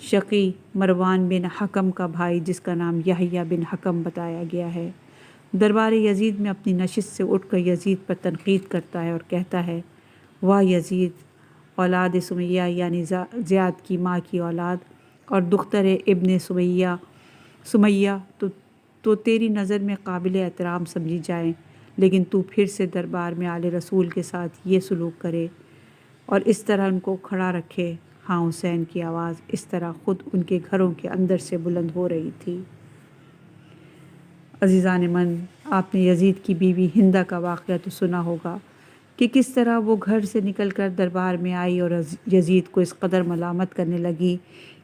شقی مروان بن حکم کا بھائی جس کا نام یحییٰ بن حکم بتایا گیا ہے، دربار یزید میں اپنی نشست سے اٹھ کر یزید پر تنقید کرتا ہے اور کہتا ہے، واہ یزید، اولاد سمیہ یعنی زیاد کی ماں کی اولاد اور دختر ابن سمیہ تو تیری نظر میں قابل احترام سمجھی جائیں، لیکن تو پھر سے دربار میں آل رسول کے ساتھ یہ سلوک کرے اور اس طرح ان کو کھڑا رکھے۔ ہاں، حسین کی آواز اس طرح خود ان کے گھروں کے اندر سے بلند ہو رہی تھی۔ عزیزان من، آپ نے یزید کی بیوی ہندہ کا واقعہ تو سنا ہوگا کہ کس طرح وہ گھر سے نکل کر دربار میں آئی اور یزید کو اس قدر ملامت کرنے لگی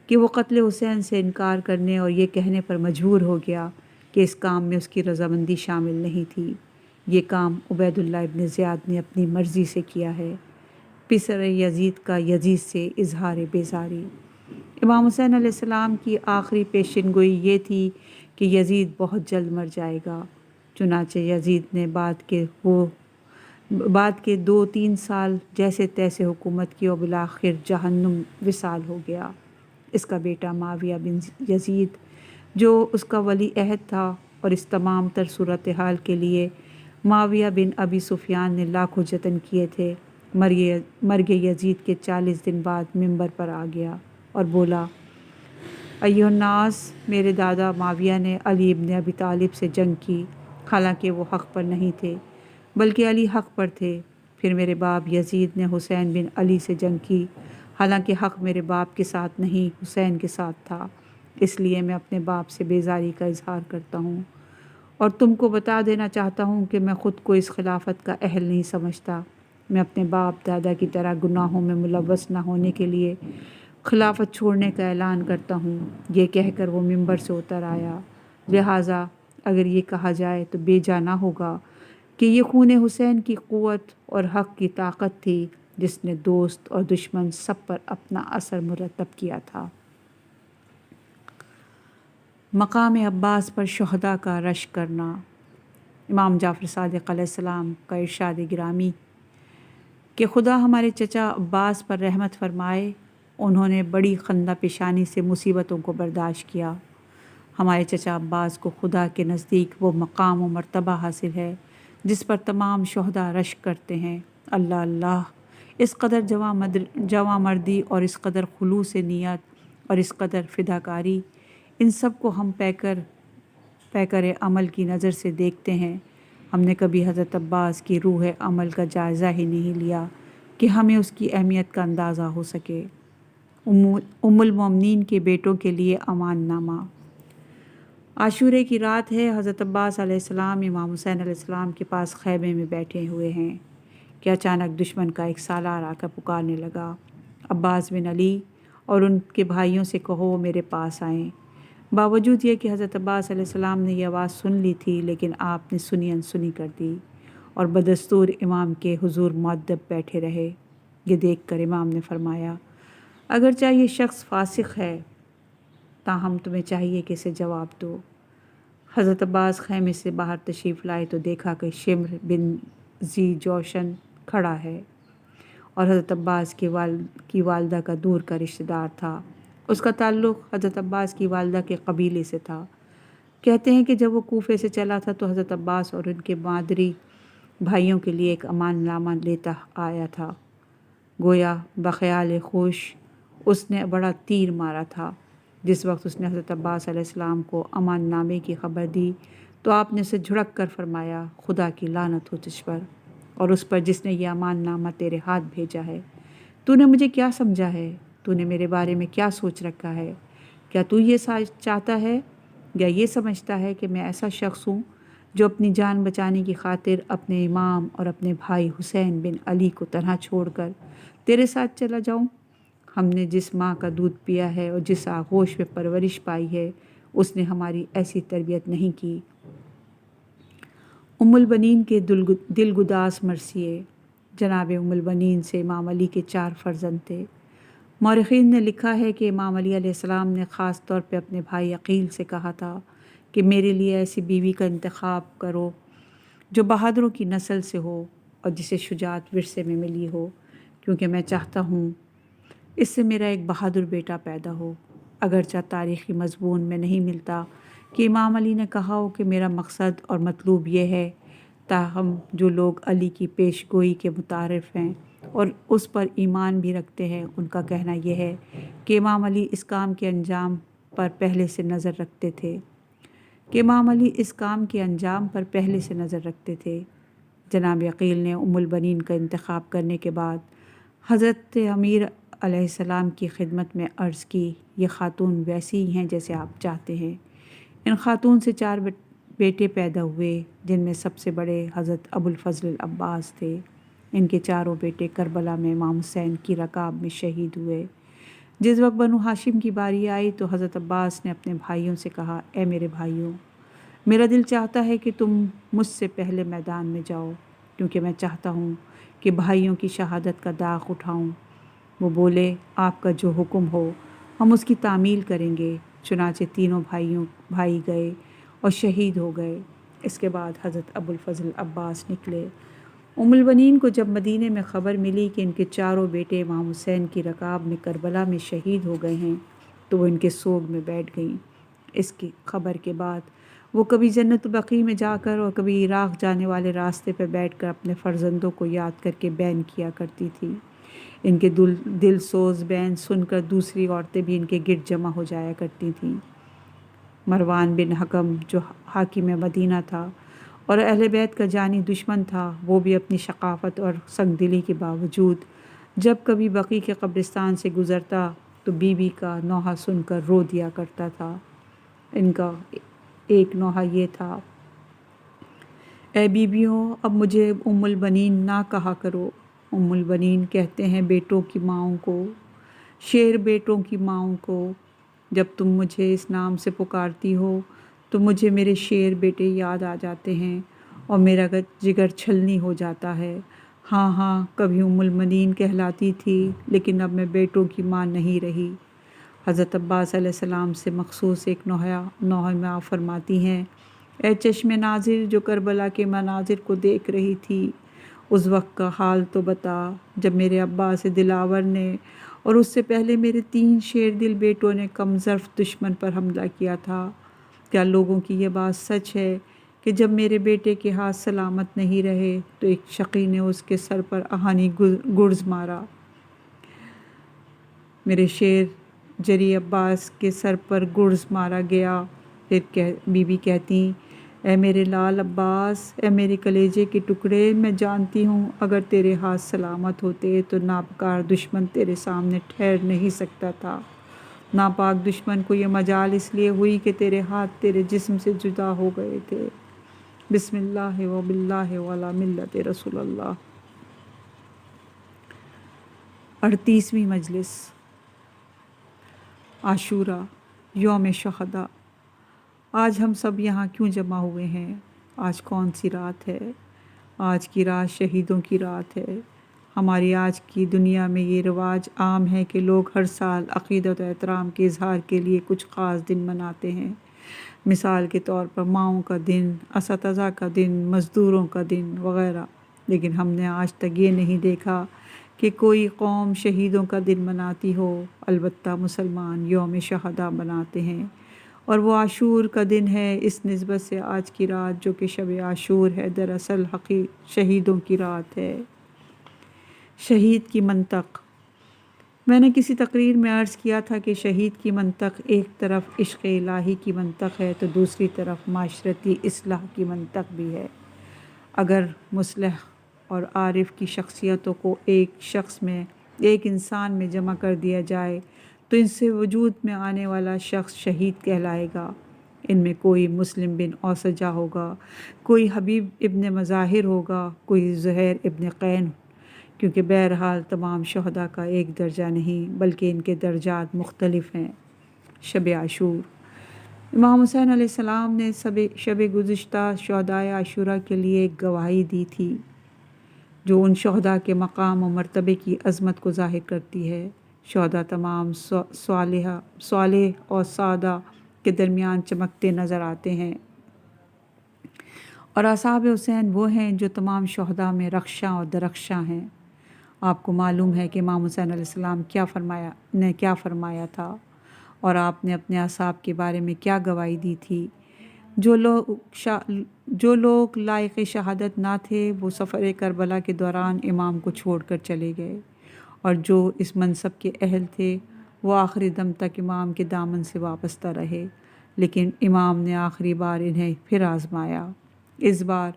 کہ وہ قتل حسین سے انکار کرنے اور یہ کہنے پر مجبور ہو گیا کہ اس کام میں اس کی رضامندی شامل نہیں تھی۔ یہ کام عبید اللہ ابن زیاد نے اپنی مرضی سے کیا ہے۔ پسر یزید کا یزید سے اظہار بیزاری۔ امام حسین علیہ السلام کی آخری پیشن گوئی یہ تھی کہ یزید بہت جلد مر جائے گا۔ چنانچہ یزید نے بعد کے 2-3 سال جیسے تیسے حکومت کی اور بالآخر جہنم وصال ہو گیا۔ اس کا بیٹا معاویہ بن یزید جو اس کا ولی عہد تھا اور اس تمام تر صورتحال کے لیے معاویہ بن ابی سفیان نے لاکھوں جتن کیے تھے، مرگ یزید کے 40 دن بعد منبر پر آ گیا اور بولا، ایھا الناس، میرے دادا معاویہ نے علی ابن ابی طالب سے جنگ کی، حالانکہ وہ حق پر نہیں تھے بلکہ علی حق پر تھے۔ پھر میرے باپ یزید نے حسین بن علی سے جنگ کی، حالانکہ حق میرے باپ کے ساتھ نہیں حسین کے ساتھ تھا۔ اس لیے میں اپنے باپ سے بیزاری کا اظہار کرتا ہوں اور تم کو بتا دینا چاہتا ہوں کہ میں خود کو اس خلافت کا اہل نہیں سمجھتا۔ میں اپنے باپ دادا کی طرح گناہوں میں ملوث نہ ہونے کے لیے خلافت چھوڑنے کا اعلان کرتا ہوں۔ یہ کہہ کر وہ منبر سے اتر آیا۔ لہٰذا اگر یہ کہا جائے تو بے جا نہ ہوگا کہ یہ خون حسین کی قوت اور حق کی طاقت تھی جس نے دوست اور دشمن سب پر اپنا اثر مرتب کیا تھا۔ مقام عباس پر شہداء کا رشک کرنا۔ امام جعفر صادق علیہ السلام کا ارشاد گرامی کہ خدا ہمارے چچا عباس پر رحمت فرمائے، انہوں نے بڑی خندہ پیشانی سے مصیبتوں کو برداشت کیا۔ ہمارے چچا عباس کو خدا کے نزدیک وہ مقام و مرتبہ حاصل ہے جس پر تمام شہداء رشک کرتے ہیں۔ اللہ اللہ، اس قدر جواں مردی اور اس قدر خلوص نیت اور اس قدر فداکاری، ان سب کو ہم پیکر عمل کی نظر سے دیکھتے ہیں۔ ہم نے کبھی حضرت عباس کی روح عمل کا جائزہ ہی نہیں لیا کہ ہمیں اس کی اہمیت کا اندازہ ہو سکے۔ ام المومنین کے بیٹوں کے لیے امان نامہ۔ عاشورے کی رات ہے، حضرت عباس علیہ السلام امام حسین علیہ السلام کے پاس خیمے میں بیٹھے ہوئے ہیں کہ اچانک دشمن کا ایک سالار آ کر پکارنے لگا، عباس بن علی اور ان کے بھائیوں سے کہو وہ میرے پاس آئیں۔ باوجود یہ کہ حضرت عباس علیہ السلام نے یہ آواز سن لی تھی، لیکن آپ نے سنی انسنی کر دی اور بدستور امام کے حضور مؤدب بیٹھے رہے۔ یہ دیکھ کر امام نے فرمایا، اگرچہ یہ شخص فاسق ہے تاہم تمہیں چاہیے کہ اسے جواب دو۔ حضرت عباس خیمے سے باہر تشریف لائے تو دیکھا کہ شمر بن ذی جوشن کھڑا ہے اور حضرت عباس کی والدہ کا دور کا رشتہ دار تھا۔ اس کا تعلق حضرت عباس کی والدہ کے قبیلے سے تھا۔ کہتے ہیں کہ جب وہ کوفے سے چلا تھا تو حضرت عباس اور ان کے مادری بھائیوں کے لیے ایک امان نامہ لیتا آیا تھا۔ گویا بخیال خوش اس نے بڑا تیر مارا تھا۔ جس وقت اس نے حضرت عباس علیہ السلام کو امان نامے کی خبر دی تو آپ نے اسے جھڑک کر فرمایا، خدا کی لعنت ہو تجھ پر اور اس پر جس نے یہ امان نامہ تیرے ہاتھ بھیجا ہے۔ تو نے مجھے کیا سمجھا ہے؟ تو نے میرے بارے میں کیا سوچ رکھا ہے؟ کیا تو یہ چاہتا ہے یا یہ سمجھتا ہے کہ میں ایسا شخص ہوں جو اپنی جان بچانے کی خاطر اپنے امام اور اپنے بھائی حسین بن علی کو تنہا چھوڑ کر تیرے ساتھ چلا جاؤں؟ ہم نے جس ماں کا دودھ پیا ہے اور جس آغوش میں پرورش پائی ہے اس نے ہماری ایسی تربیت نہیں کی۔ ام البنین کے دلگداز مرثیے۔ جناب ام البنین سے امام علی کے 4 فرزند تھے۔ مورخین نے لکھا ہے کہ امام علی علیہ السلام نے خاص طور پہ اپنے بھائی عقیل سے کہا تھا کہ میرے لیے ایسی بیوی کا انتخاب کرو جو بہادروں کی نسل سے ہو اور جسے شجاعت ورثے میں ملی ہو، کیونکہ میں چاہتا ہوں اس سے میرا ایک بہادر بیٹا پیدا ہو۔ اگرچہ تاریخی مضمون میں نہیں ملتا کہ امام علی نے کہا ہو کہ میرا مقصد اور مطلوب یہ ہے، تاہم جو لوگ علی کی پیش گوئی کے متعارف ہیں اور اس پر ایمان بھی رکھتے ہیں، ان کا کہنا یہ ہے کہ امام علی اس کام کے انجام پر پہلے سے نظر رکھتے تھے جناب عقیل نے ام البنین کا انتخاب کرنے کے بعد حضرت امیر علیہ السلام کی خدمت میں عرض کی، یہ خاتون ویسی ہی ہیں جیسے آپ چاہتے ہیں۔ ان خاتون سے 4 بیٹے پیدا ہوئے، جن میں سب سے بڑے حضرت ابو الفضل العباس تھے۔ ان کے چاروں بیٹے کربلا میں امام حسین کی رکاب میں شہید ہوئے۔ جس وقت بنو ہاشم کی باری آئی تو حضرت عباس نے اپنے بھائیوں سے کہا، اے میرے بھائیوں، میرا دل چاہتا ہے کہ تم مجھ سے پہلے میدان میں جاؤ، کیونکہ میں چاہتا ہوں کہ بھائیوں کی شہادت کا داغ اٹھاؤں۔ وہ بولے، آپ کا جو حکم ہو ہم اس کی تعمیل کریں گے۔ چنانچہ تینوں بھائی گئے اور شہید ہو گئے۔ اس کے بعد حضرت ابو الفضل عباس نکلے۔ ام البنین کو جب مدینے میں خبر ملی کہ ان کے چاروں بیٹے امام حسین کی رکاب میں کربلا میں شہید ہو گئے ہیں تو وہ ان کے سوگ میں بیٹھ گئیں۔ اس کی خبر کے بعد وہ کبھی جنت البقیع میں جا کر اور کبھی عراق جانے والے راستے پہ بیٹھ کر اپنے فرزندوں کو یاد کر کے بین کیا کرتی تھی۔ ان کے دل سوز بین سن کر دوسری عورتیں بھی ان کے گرد جمع ہو جایا کرتی تھیں۔ مروان بن حکم جو حاکم مدینہ تھا اور اہل بیت کا جانی دشمن تھا، وہ بھی اپنی ثقافت اور سنگ دلی کے باوجود جب کبھی بقیع کے قبرستان سے گزرتا تو بی بی کا نوحہ سن کر رو دیا کرتا تھا۔ ان کا ایک نوحہ یہ تھا، اے بیویوں، اب مجھے ام البنین نہ کہا کرو۔ ام البنین کہتے ہیں بیٹوں کی ماؤں کو، شیر بیٹوں کی ماؤں کو۔ جب تم مجھے اس نام سے پکارتی ہو تو مجھے میرے شیر بیٹے یاد آ جاتے ہیں اور میرا جگر چھلنی ہو جاتا ہے۔ ہاں ہاں، کبھی ام البنین کہلاتی تھی، لیکن اب میں بیٹوں کی ماں نہیں رہی۔ حضرت عباس علیہ السلام سے مخصوص ایک نوحہ میں آپ فرماتی ہیں، اے چشم ناظر جو کربلا کے مناظر کو دیکھ رہی تھی، اس وقت کا حال تو بتا جب میرے عباس دلاور نے اور اس سے پہلے میرے 3 شیر دل بیٹوں نے کم ظرف دشمن پر حملہ کیا تھا۔ کیا لوگوں کی یہ بات سچ ہے کہ جب میرے بیٹے کے ہاتھ سلامت نہیں رہے تو ایک شقی نے اس کے سر پر آہنی گرز مارا؟ میرے شیر جری عباس کے سر پر گرز مارا گیا۔ پھر بی بی کہتی، اے میرے لال عباس، اے میرے کلیجے کے ٹکڑے، میں جانتی ہوں اگر تیرے ہاتھ سلامت ہوتے تو ناپکار دشمن تیرے سامنے ٹھہر نہیں سکتا تھا۔ ناپاک دشمن کو یہ مجال اس لیے ہوئی کہ تیرے ہاتھ تیرے جسم سے جدا ہو گئے تھے۔ بسم اللہ و باللہ و علی ملت رسول اللہ۔ 38ویں مجلس عاشورہ، یوم شہداء۔ آج ہم سب یہاں کیوں جمع ہوئے ہیں؟ آج کون سی رات ہے؟ آج کی رات شہیدوں کی رات ہے۔ ہماری آج کی دنیا میں یہ رواج عام ہے کہ لوگ ہر سال عقیدت و احترام کے اظہار کے لیے کچھ خاص دن مناتے ہیں، مثال کے طور پر ماؤں کا دن، اساتذہ کا دن، مزدوروں کا دن وغیرہ۔ لیکن ہم نے آج تک یہ نہیں دیکھا کہ کوئی قوم شہیدوں کا دن مناتی ہو۔ البتہ مسلمان یوم شہداء مناتے ہیں، اور وہ عاشور کا دن ہے۔ اس نسبت سے آج کی رات جو کہ شب عاشور ہے، دراصل شہیدوں کی رات ہے۔ شہید کی منطق۔ میں نے کسی تقریر میں عرض کیا تھا کہ شہید کی منطق ایک طرف عشق الہی کی منطق ہے تو دوسری طرف معاشرتی اصلاح کی منطق بھی ہے۔ اگر مصلح اور عارف کی شخصیتوں کو ایک شخص میں، ایک انسان میں جمع کر دیا جائے تو ان سے وجود میں آنے والا شخص شہید کہلائے گا۔ ان میں کوئی مسلم بن اوسجہ ہوگا، کوئی حبیب ابن مظاہر ہوگا، کوئی زہیر ابن قین، کیونکہ بہرحال تمام شہداء کا ایک درجہ نہیں بلکہ ان کے درجات مختلف ہیں۔ شب عاشور۔ امام حسین علیہ السلام نے شب گزشتہ شہدائے عاشورہ کے لیے ایک گواہی دی تھی جو ان شہداء کے مقام و مرتبے کی عظمت کو ظاہر کرتی ہے۔ شہداء تمام صالح اور سادہ کے درمیان چمکتے نظر آتے ہیں، اور اصحاب حسین وہ ہیں جو تمام شہداء میں رخشاں اور درخشاں ہیں۔ آپ کو معلوم ہے کہ امام حسین علیہ السلام کیا فرمایا تھا، اور آپ نے اپنے اصحاب کے بارے میں کیا گواہی دی تھی؟ جو لوگ لائق شہادت نہ تھے وہ سفر کربلا کے دوران امام کو چھوڑ کر چلے گئے، اور جو اس منصب کے اہل تھے وہ آخری دم تک امام کے دامن سے وابستہ رہے، لیکن امام نے آخری بار انہیں پھر آزمایا۔ اس بار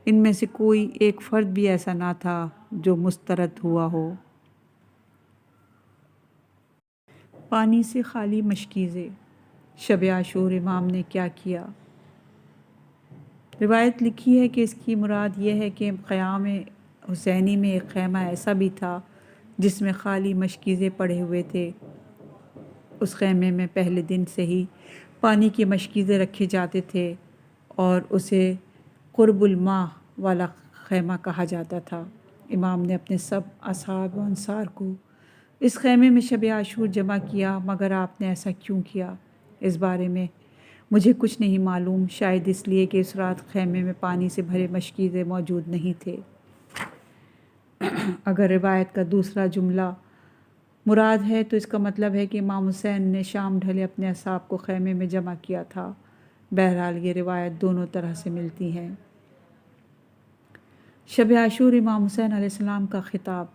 ان میں سے کوئی ایک فرد بھی ایسا نہ تھا جو مسترد ہوا ہو۔ پانی سے خالی مشکیزیں۔ شب عاشور امام نے کیا کیا؟ روایت لکھی ہے کہ اس کی مراد یہ ہے کہ قیام حسینی میں ایک خیمہ ایسا بھی تھا جس میں خالی مشکیزیں پڑے ہوئے تھے۔ اس خیمے میں پہلے دن سے ہی پانی کی مشکیزیں رکھے جاتے تھے اور اسے قرب الماء والا خیمہ کہا جاتا تھا۔ امام نے اپنے سب اصحاب و انصار کو اس خیمے میں شب عاشور جمع کیا، مگر آپ نے ایسا کیوں کیا؟ اس بارے میں مجھے کچھ نہیں معلوم، شاید اس لیے کہ اس رات خیمے میں پانی سے بھرے مشکیزیں موجود نہیں تھے۔ اگر روایت کا دوسرا جملہ مراد ہے تو اس کا مطلب ہے کہ امام حسین نے شام ڈھلے اپنے اصحاب کو خیمے میں جمع کیا تھا۔ بہرحال یہ روایت دونوں طرح سے ملتی ہیں۔ شب عاشور امام حسین علیہ السلام کا خطاب۔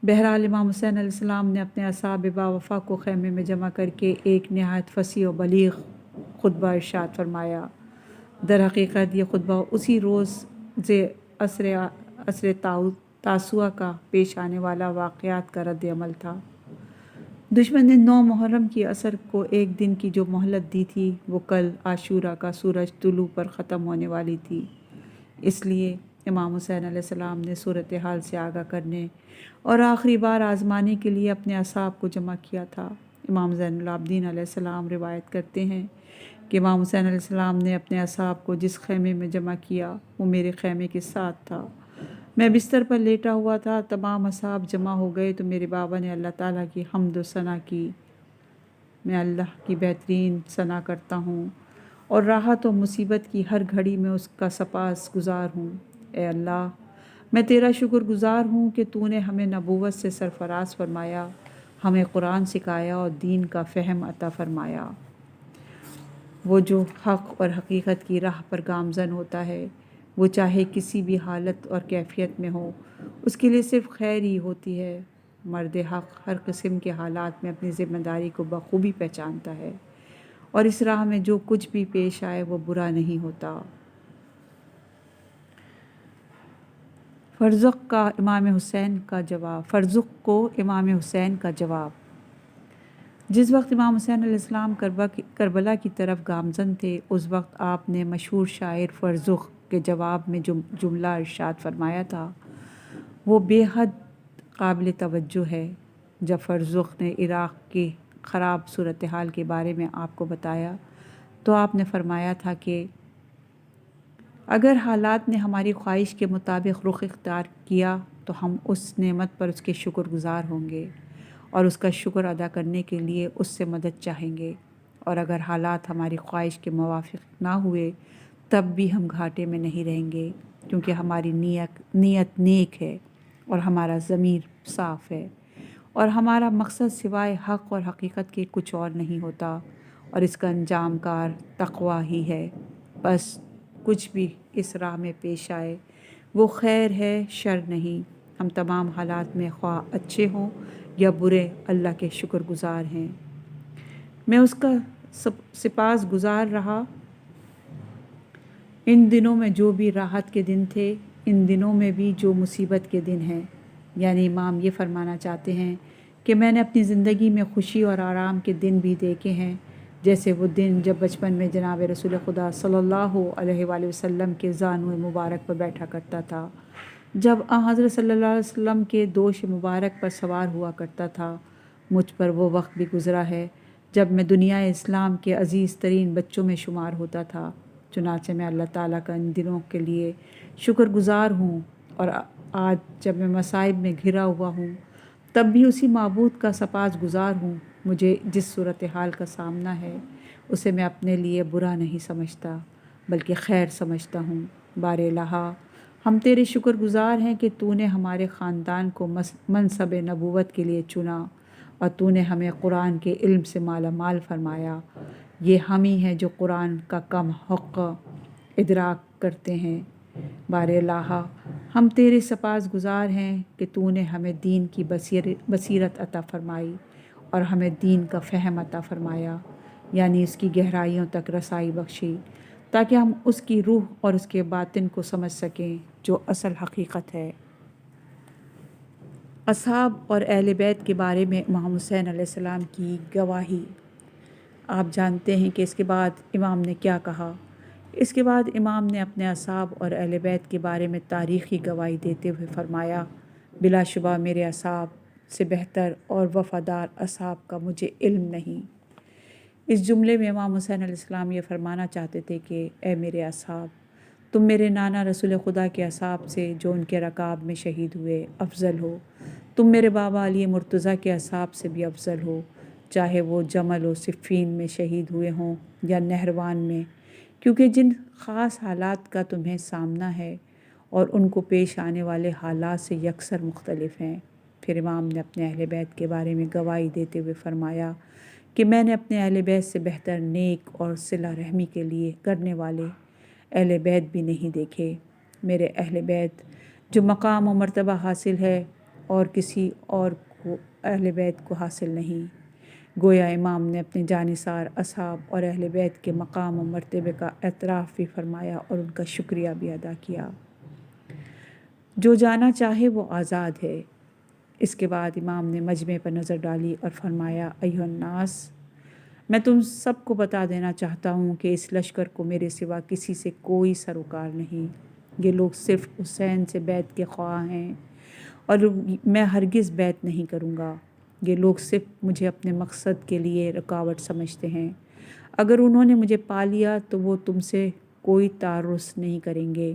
بہرحال امام حسین علیہ السلام نے اپنے اصحاب باوفا کو خیمے میں جمع کر کے ایک نہایت فصیح و بلیغ خطبہ ارشاد فرمایا۔ در حقیقت یہ خطبہ اسی روز عصر تاسوعہ کا پیش آنے والا واقعات کا رد عمل تھا۔ دشمن نے 9 محرم کی عصر کو ایک دن کی جو مہلت دی تھی وہ کل عاشورہ کا سورج طلوع پر ختم ہونے والی تھی۔ اس لیے امام حسین علیہ السلام نے صورتحال سے آگاہ کرنے اور آخری بار آزمانے کے لیے اپنے اصحاب کو جمع کیا تھا۔ امام زین العابدین علیہ السلام روایت کرتے ہیں کہ امام حسین علیہ السلام نے اپنے اصحاب کو جس خیمے میں جمع کیا وہ میرے خیمے کے ساتھ تھا۔ میں بستر پر لیٹا ہوا تھا، تمام اصحاب جمع ہو گئے تو میرے بابا نے اللہ تعالیٰ کی حمد و ثنا کی۔ میں اللہ کی بہترین ثنا کرتا ہوں اور راحت و مصیبت کی ہر گھڑی میں اس کا سپاس گزار ہوں۔ اے اللہ، میں تیرا شکر گزار ہوں کہ تو نے ہمیں نبوت سے سرفراز فرمایا، ہمیں قرآن سکھایا اور دین کا فہم عطا فرمایا۔ وہ جو حق اور حقیقت کی راہ پر گامزن ہوتا ہے وہ چاہے کسی بھی حالت اور کیفیت میں ہو اس کے لیے صرف خیر ہی ہوتی ہے۔ مرد حق ہر قسم کے حالات میں اپنی ذمہ داری کو بخوبی پہچانتا ہے اور اس راہ میں جو کچھ بھی پیش آئے وہ برا نہیں ہوتا۔ فرزق کو امام حسین کا جواب۔ جس وقت امام حسین علیہ السلام کربلا کی طرف گامزن تھے اس وقت آپ نے مشہور شاعر فرزق کے جواب میں جو جملہ ارشاد فرمایا تھا وہ بے حد قابل توجہ ہے۔ جب فرزق نے عراق کی خراب صورتحال کے بارے میں آپ کو بتایا تو آپ نے فرمایا تھا کہ اگر حالات نے ہماری خواہش کے مطابق رخ اختیار کیا تو ہم اس نعمت پر اس کے شکر گزار ہوں گے اور اس کا شکر ادا کرنے کے لیے اس سے مدد چاہیں گے، اور اگر حالات ہماری خواہش کے موافق نہ ہوئے تب بھی ہم گھاٹے میں نہیں رہیں گے، کیونکہ ہماری نیت نیک ہے اور ہمارا ضمیر صاف ہے اور ہمارا مقصد سوائے حق اور حقیقت کے کچھ اور نہیں ہوتا، اور اس کا انجام کار تقویٰ ہی ہے۔ بس کچھ بھی اس راہ میں پیش آئے وہ خیر ہے، شر نہیں۔ ہم تمام حالات میں خواہ اچھے ہوں یا برے اللہ کے شکر گزار ہیں۔ میں اس کا سپاس گزار رہا۔ ان دنوں میں جو بھی راحت کے دن تھے ان دنوں میں بھی جو مصیبت کے دن ہیں، یعنی امام یہ فرمانا چاہتے ہیں کہ میں نے اپنی زندگی میں خوشی اور آرام کے دن بھی دیکھے ہیں، جیسے وہ دن جب بچپن میں جناب رسول خدا صلی اللہ علیہ وآلہ وسلم کے زانو مبارک پر بیٹھا کرتا تھا، جب حضرت صلی اللہ علیہ وسلم کے دوش مبارک پر سوار ہوا کرتا تھا۔ مجھ پر وہ وقت بھی گزرا ہے جب میں دنیا اسلام کے عزیز ترین بچوں میں شمار ہوتا تھا، چنانچہ میں اللہ تعالیٰ کا ان دنوں کے لیے شکر گزار ہوں، اور آج جب میں مصائب میں گھرا ہوا ہوں تب بھی اسی معبود کا سپاس گزار ہوں۔ مجھے جس صورتحال کا سامنا ہے اسے میں اپنے لیے برا نہیں سمجھتا بلکہ خیر سمجھتا ہوں۔ بار الہ، ہم تیرے شکر گزار ہیں کہ تو نے ہمارے خاندان کو منصب نبوت کے لیے چنا اور تو نے ہمیں قرآن کے علم سے مالا مال فرمایا۔ یہ ہم ہی ہیں جو قرآن کا کم حق ادراک کرتے ہیں۔ بار الہ، ہم تیرے سپاس گزار ہیں کہ تو نے ہمیں دین کی بصیرت عطا فرمائی اور ہمیں دین کا فہم عطا فرمایا، یعنی اس کی گہرائیوں تک رسائی بخشی، تاکہ ہم اس کی روح اور اس کے باطن کو سمجھ سکیں جو اصل حقیقت ہے۔ اصحاب اور اہل بیت کے بارے میں امام حسین علیہ السلام کی گواہی۔ آپ جانتے ہیں کہ اس کے بعد امام نے کیا کہا۔ اس کے بعد امام نے اپنے اصحاب اور اہل بیت کے بارے میں تاریخی گواہی دیتے ہوئے فرمایا، بلا شبہ میرے اصحاب سے بہتر اور وفادار اصحاب کا مجھے علم نہیں۔ اس جملے میں امام حسین علیہ السلام یہ فرمانا چاہتے تھے کہ اے میرے اصحاب، تم میرے نانا رسول خدا کے اصحاب سے جو ان کے رکاب میں شہید ہوئے افضل ہو۔ تم میرے بابا علی مرتضیٰ کے اصحاب سے بھی افضل ہو، چاہے وہ جمل و صفین میں شہید ہوئے ہوں یا نہروان میں، کیونکہ جن خاص حالات کا تمہیں سامنا ہے اور ان کو پیش آنے والے حالات سے یکسر مختلف ہیں۔ پھر امام نے اپنے اہل بیت کے بارے میں گواہی دیتے ہوئے فرمایا کہ میں نے اپنے اہل بیت سے بہتر نیک اور صلہ رحمی کے لیے کرنے والے اہل بیت بھی نہیں دیکھے۔ میرے اہل بیت جو مقام و مرتبہ حاصل ہے اور کسی اور کو اہل بیت کو حاصل نہیں۔ گویا امام نے اپنے جانثار اصحاب اور اہل بیت کے مقام و مرتبے کا اعتراف بھی فرمایا اور ان کا شکریہ بھی ادا کیا۔ جو جانا چاہے وہ آزاد ہے۔ اس کے بعد امام نے مجمع پر نظر ڈالی اور فرمایا، ایھا الناس، میں تم سب کو بتا دینا چاہتا ہوں کہ اس لشکر کو میرے سوا کسی سے کوئی سروکار نہیں۔ یہ لوگ صرف حسین سے بیعت کے خواہاں ہیں اور میں ہرگز بیعت نہیں کروں گا۔ یہ لوگ صرف مجھے اپنے مقصد کے لیے رکاوٹ سمجھتے ہیں۔ اگر انہوں نے مجھے پا لیا تو وہ تم سے کوئی تعرض نہیں کریں گے،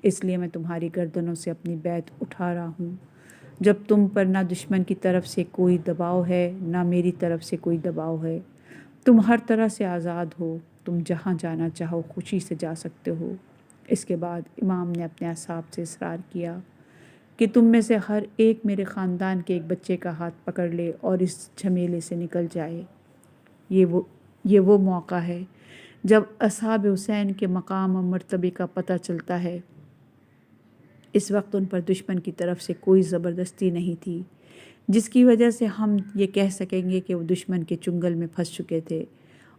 اس لیے میں تمہاری گردنوں سے اپنی بیعت اٹھا رہا ہوں۔ جب تم پر نہ دشمن کی طرف سے کوئی دباؤ ہے نہ میری طرف سے کوئی دباؤ ہے، تم ہر طرح سے آزاد ہو، تم جہاں جانا چاہو خوشی سے جا سکتے ہو۔ اس کے بعد امام نے اپنے اصحاب سے اصرار کیا کہ تم میں سے ہر ایک میرے خاندان کے ایک بچے کا ہاتھ پکڑ لے اور اس جھمیلے سے نکل جائے۔ یہ وہ موقع ہے جب اصحاب حسین کے مقام و مرتبے کا پتہ چلتا ہے۔ اس وقت ان پر دشمن کی طرف سے کوئی زبردستی نہیں تھی جس کی وجہ سے ہم یہ کہہ سکیں گے کہ وہ دشمن کے چنگل میں پھنس چکے تھے،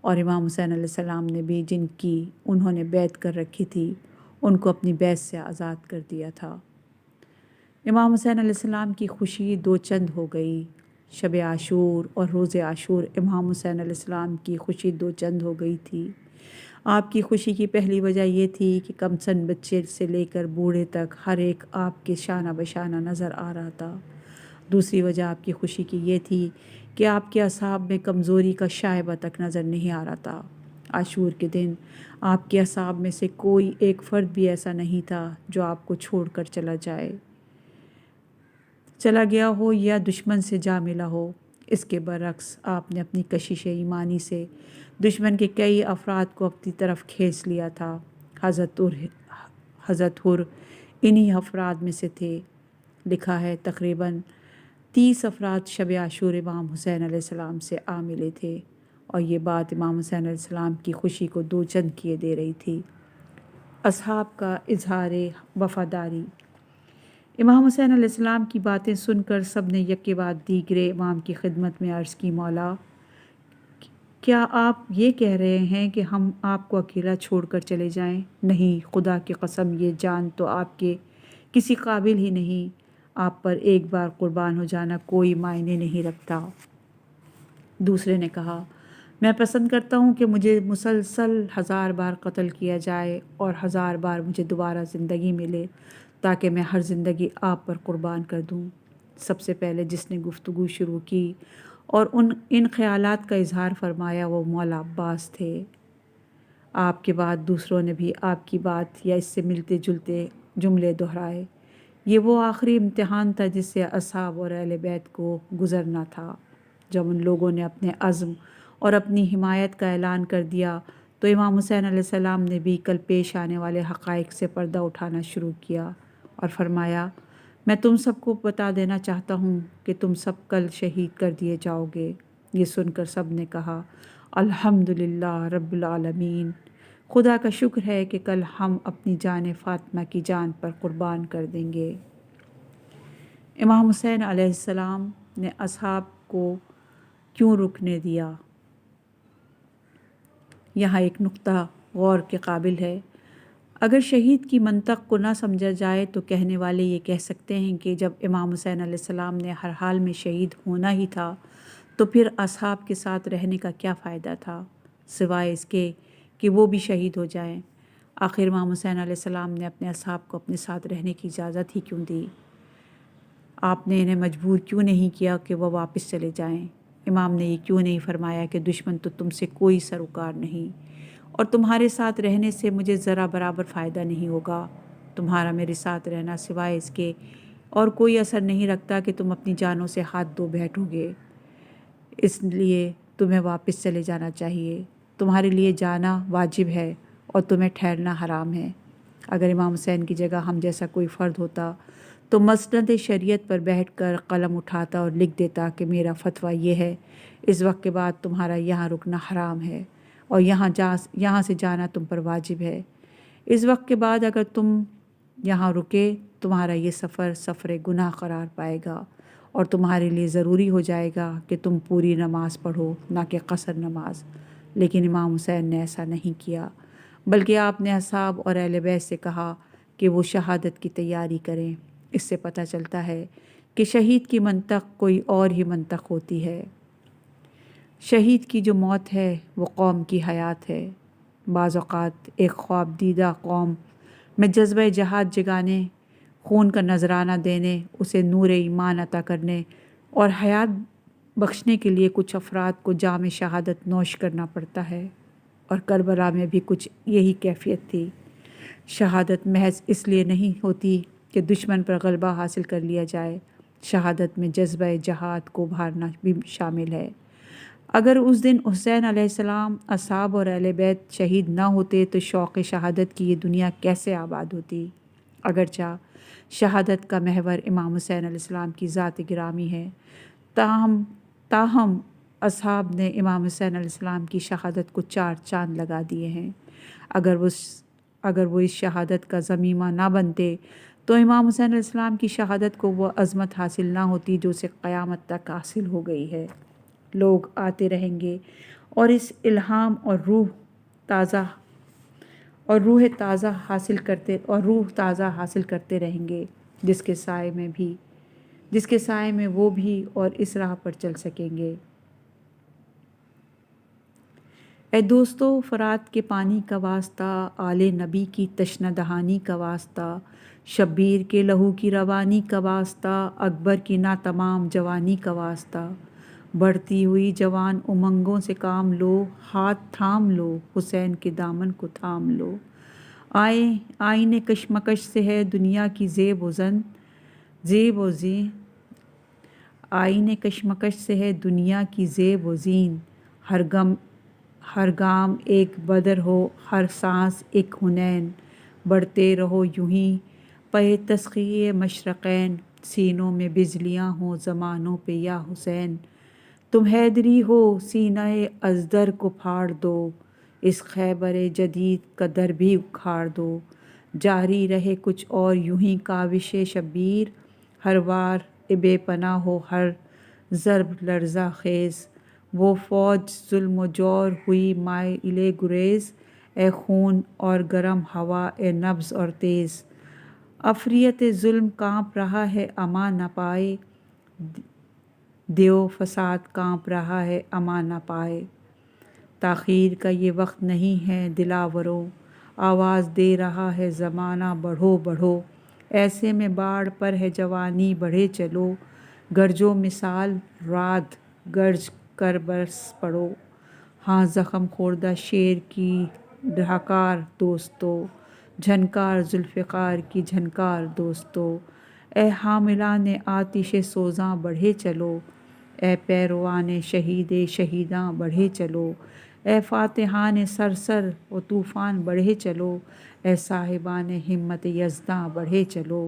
اور امام حسین علیہ السلام نے بھی جن کی انہوں نے بیعت کر رکھی تھی ان کو اپنی بیعت سے آزاد کر دیا تھا۔ امام حسین علیہ السلام کی خوشی دو چند ہو گئی۔ شب عاشور اور روز عاشور امام حسین علیہ السلام کی خوشی دو چند ہو گئی تھی۔ آپ کی خوشی کی پہلی وجہ یہ تھی کہ کم سن بچے سے لے کر بوڑھے تک ہر ایک آپ کے شانہ بشانہ نظر آ رہا تھا۔ دوسری وجہ آپ کی خوشی کی یہ تھی کہ آپ کے اصحاب میں کمزوری کا شائبہ تک نظر نہیں آ رہا تھا۔ عاشور کے دن آپ کے اصحاب میں سے کوئی ایک فرد بھی ایسا نہیں تھا جو آپ کو چھوڑ کر چلا گیا ہو یا دشمن سے جا ملا ہو۔ اس کے برعکس آپ نے اپنی کشش ایمانی سے دشمن کے کئی افراد کو اپنی طرف کھینچ لیا تھا۔ حضرت حر انہی افراد میں سے تھے۔ لکھا ہے تقریباً 30 افراد شب عاشور امام حسین علیہ السلام سے آ ملے تھے، اور یہ بات امام حسین علیہ السلام کی خوشی کو دو چند کیے دے رہی تھی۔ اصحاب کا اظہار وفاداری۔ امام حسین علیہ السلام کی باتیں سن کر سب نے یکے بعد دیگرے امام کی خدمت میں عرض کی، مولا، کیا آپ یہ کہہ رہے ہیں کہ ہم آپ کو اکیلا چھوڑ کر چلے جائیں؟ نہیں، خدا کی قسم، یہ جان تو آپ کے کسی قابل ہی نہیں۔ آپ پر ایک بار قربان ہو جانا کوئی معنی نہیں رکھتا۔ دوسرے نے کہا، میں پسند کرتا ہوں کہ مجھے مسلسل 1000 بار قتل کیا جائے اور 1000 بار مجھے دوبارہ زندگی ملے، تاکہ میں ہر زندگی آپ پر قربان کر دوں۔ سب سے پہلے جس نے گفتگو شروع کی اور ان خیالات کا اظہار فرمایا وہ مولا عباس تھے۔ آپ کے بعد دوسروں نے بھی آپ کی بات یا اس سے ملتے جلتے جملے دہرائے۔ یہ وہ آخری امتحان تھا جس سے اصحاب اور اہل بیت کو گزرنا تھا۔ جب ان لوگوں نے اپنے عزم اور اپنی حمایت کا اعلان کر دیا تو امام حسین علیہ السلام نے بھی کل پیش آنے والے حقائق سے پردہ اٹھانا شروع کیا اور فرمایا، میں تم سب کو بتا دینا چاہتا ہوں کہ تم سب کل شہید کر دیے جاؤ گے۔ یہ سن کر سب نے کہا الحمدللہ رب العالمین، خدا کا شکر ہے کہ کل ہم اپنی جان فاطمہ کی جان پر قربان کر دیں گے۔ امام حسین علیہ السلام نے اصحاب کو کیوں رکنے دیا؟ یہاں ایک نقطہ غور کے قابل ہے۔ اگر شہید کی منطق کو نہ سمجھا جائے تو کہنے والے یہ کہہ سکتے ہیں کہ جب امام حسین علیہ السلام نے ہر حال میں شہید ہونا ہی تھا تو پھر اصحاب کے ساتھ رہنے کا کیا فائدہ تھا، سوائے اس کے کہ وہ بھی شہید ہو جائیں۔ آخر امام حسین علیہ السلام نے اپنے اصحاب کو اپنے ساتھ رہنے کی اجازت ہی کیوں دی؟ آپ نے انہیں مجبور کیوں نہیں کیا کہ وہ واپس چلے جائیں؟ امام نے یہ کیوں نہیں فرمایا کہ دشمن تو تم سے کوئی سروکار نہیں اور تمہارے ساتھ رہنے سے مجھے ذرا برابر فائدہ نہیں ہوگا، تمہارا میرے ساتھ رہنا سوائے اس کے اور کوئی اثر نہیں رکھتا کہ تم اپنی جانوں سے ہاتھ دھو بیٹھو گے، اس لیے تمہیں واپس چلے جانا چاہیے۔ تمہارے لیے جانا واجب ہے اور تمہیں ٹھہرنا حرام ہے۔ اگر امام حسین کی جگہ ہم جیسا کوئی فرد ہوتا تو مسند شریعت پر بیٹھ کر قلم اٹھاتا اور لکھ دیتا کہ میرا فتویٰ یہ ہے، اس وقت کے بعد تمہارا یہاں رکنا حرام ہے اور یہاں سے جانا تم پر واجب ہے۔ اس وقت کے بعد اگر تم یہاں رکے تمہارا یہ سفر گناہ قرار پائے گا اور تمہارے لیے ضروری ہو جائے گا کہ تم پوری نماز پڑھو نہ کہ قصر نماز۔ لیکن امام حسین نے ایسا نہیں کیا، بلکہ آپ نے اصحاب اور اہل بیت سے کہا کہ وہ شہادت کی تیاری کریں۔ اس سے پتہ چلتا ہے کہ شہید کی منطق کوئی اور ہی منطق ہوتی ہے۔ شہید کی جو موت ہے وہ قوم کی حیات ہے۔ بعض اوقات ایک خواب دیدہ قوم میں جذبہ جہاد جگانے، خون کا نذرانہ دینے، اسے نور ایمان عطا کرنے اور حیات بخشنے کے لیے کچھ افراد کو جام شہادت نوش کرنا پڑتا ہے، اور کربلا میں بھی کچھ یہی کیفیت تھی۔ شہادت محض اس لیے نہیں ہوتی کہ دشمن پر غلبہ حاصل کر لیا جائے، شہادت میں جذبہ جہاد کو ابھارنا بھی شامل ہے۔ اگر اس دن حسین علیہ السلام، اصحاب اور اہل بیت شہید نہ ہوتے تو شوق شہادت کی یہ دنیا کیسے آباد ہوتی؟ اگرچہ شہادت کا محور امام حسین علیہ السلام کی ذات گرامی ہے، تاہم اصحاب نے امام حسین علیہ السلام کی شہادت کو 4 چاند لگا دیے ہیں۔ اگر وہ اس شہادت کا ضمیمہ نہ بنتے تو امام حسین علیہ السلام کی شہادت کو وہ عظمت حاصل نہ ہوتی جو اسے قیامت تک حاصل ہو گئی ہے۔ لوگ آتے رہیں گے اور اس الہام اور روح تازہ حاصل کرتے رہیں گے جس کے سائے میں وہ بھی اور اس راہ پر چل سکیں گے۔ اے دوستو، فرات کے پانی کا واسطہ، آل نبی کی تشنہ دہانی کا واسطہ، شبیر کے لہو کی روانی کا واسطہ، اکبر کی ناتمام جوانی کا واسطہ، بڑھتی ہوئی جوان امنگوں سے کام لو، ہاتھ تھام لو، حسین کے دامن کو تھام لو۔ آئین کشمکش سے ہے دنیا کی زیب و زین، آئین کشمکش سے ہے دنیا کی زیب و زین، ہر گام ایک بدر ہو، ہر سانس ایک حنین، بڑھتے رہو یوں ہی پہ تسخیر مشرقین، سینوں میں بجلیاں ہوں زمانوں پہ یا حسین، تم حیدری ہو سینہ ازدر کو پھاڑ دو، اس خیبر جدید کا در بھی اکھاڑ دو، جاری رہے کچھ اور یوں ہی کاوش شبیر، ہر وار بے پناہ ہو ہر ضرب لرزہ خیز، وہ فوج ظلم و جور ہوئی مائل گریز، اے خون اور گرم ہوا اے نبض اور تیز، عفریت ظلم کانپ رہا ہے اما نہ پائے، دیو فساد کانپ رہا ہے اما نہ پائے، تاخیر کا یہ وقت نہیں ہے دلاورو، آواز دے رہا ہے زمانہ بڑھو بڑھو، ایسے میں باڑ پر ہے جوانی بڑھے چلو، گرجو مثال رعد گرج کر برس پڑو، ہاں زخم خوردہ شیر کی ڈھکار دوستو، جھنکار ذوالفقار کی جھنکار دوستو، اے حاملان آتش سوزاں بڑھے چلو، اے پیروان شہیداں بڑھے چلو، اے فاتحان سرسر و طوفان بڑھے چلو، اے صاحبان ہمت یزداں بڑھے چلو،